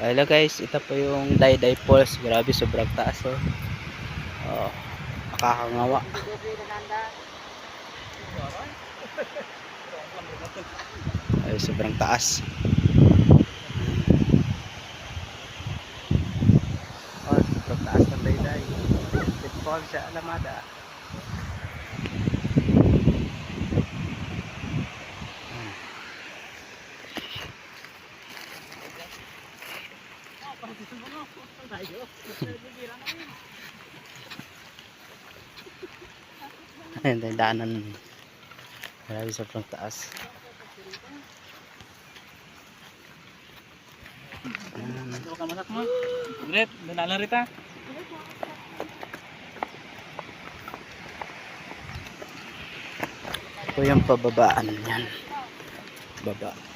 Hello guys, ito po yung Dayday Falls. Grabe, sobrang taas oh. Oh, makakangawa. Ay, sobrang taas. Oh, sobrang taas ng Dayday Falls sa Alamada. Ayun, daanan. Grabe, sobrang taas. Ito yung pababaan yan. Baba.